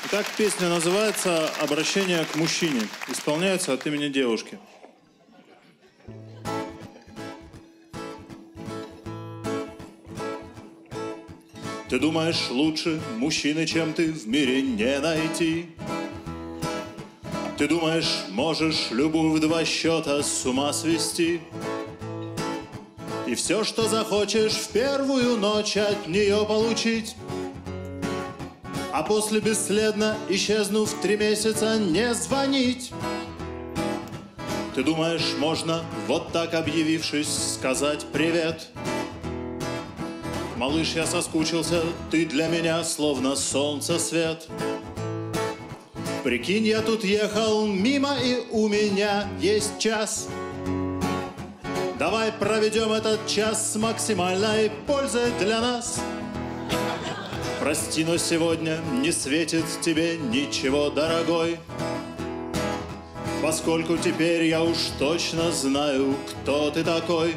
Итак, песня называется «Обращение к мужчине». Исполняется от имени девушки. Ты думаешь, лучше мужчины, чем ты, в мире не найти? Ты думаешь, можешь любую в 2 счета с ума свести? И все, что захочешь в первую ночь от нее получить, а после бесследно, исчезнув 3 месяца, не звонить. Ты думаешь, можно вот так, объявившись, сказать привет? Малыш, я соскучился, ты для меня словно солнце свет. Прикинь, я тут ехал мимо, и у меня есть час. Давай проведем этот час с максимальной пользой для нас. Прости, но сегодня не светит тебе ничего, дорогой, поскольку теперь я уж точно знаю, кто ты такой.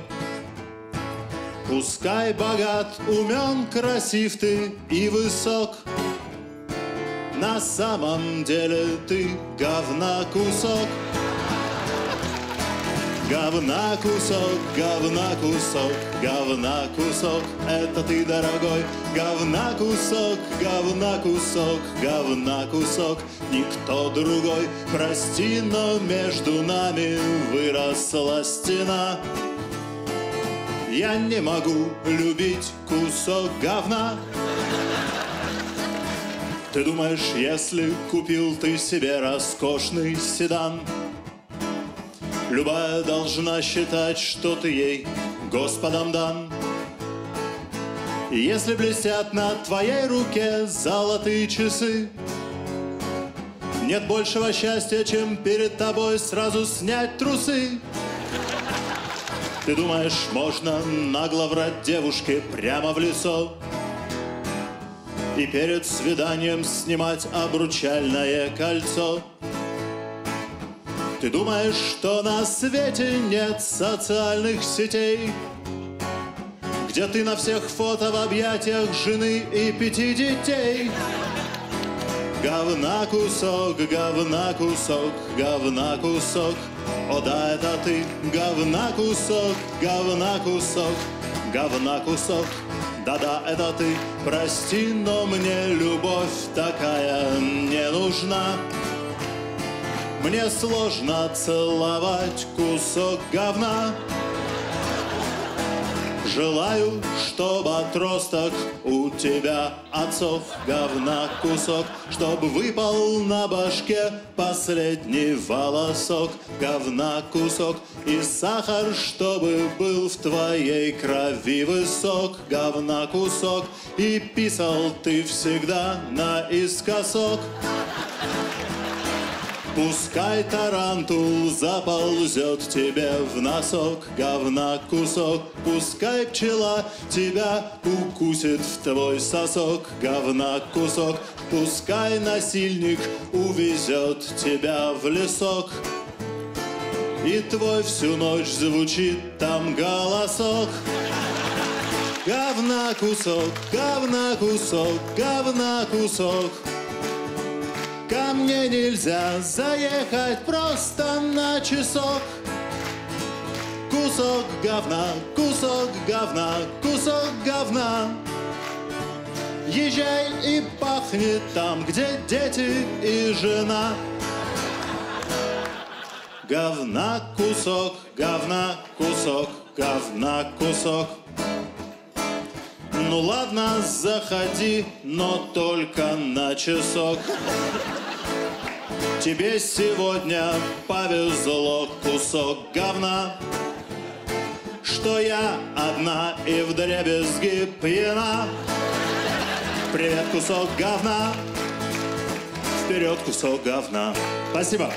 Пускай богат, умен, красив ты и высок, на самом деле ты говна кусок. Говна кусок, говна кусок, говна кусок, это ты, дорогой. Говна кусок, говна кусок, говна кусок, никто другой. Прости, но между нами выросла стена. Я не могу любить кусок говна. Ты думаешь, если купил ты себе роскошный седан, любая должна считать, что ты ей Господом дан? Если блестят на твоей руке золотые часы, нет большего счастья, чем перед тобой сразу снять трусы. Ты думаешь, можно нагло врать девушке прямо в лицо и перед свиданием снимать обручальное кольцо? Ты думаешь, что на свете нет социальных сетей, где ты на всех фото в объятиях жены и 5 детей? Говна кусок, говна кусок, говна кусок, о да, это ты. Говна кусок, говна кусок, говна кусок, да-да, это ты. Прости, но мне любовь такая не нужна. Мне сложно целовать кусок говна. Желаю, чтобы отросток у тебя отцов. Говна кусок, чтоб выпал на башке последний волосок. Говна кусок, и сахар, чтобы был в твоей крови высок. Говна кусок, и писал ты всегда наискосок. Пускай тарантул заползет тебе в носок. Говна кусок, пускай пчела тебя укусит в твой сосок. Говна кусок, пускай насильник увезет тебя в лесок, и твой всю ночь звучит там голосок. Говна кусок, говна кусок, говна кусок, ко мне нельзя заехать просто на часок. Кусок говна, кусок говна, кусок говна. Езжай и пахнет там, где дети и жена. Говна кусок, говна кусок, говна кусок. Ну ладно, заходи, но только на часок. Тебе сегодня повезло, кусок говна, что я одна и вдребезги пьяна. Привет, кусок говна, вперед, кусок говна. Спасибо.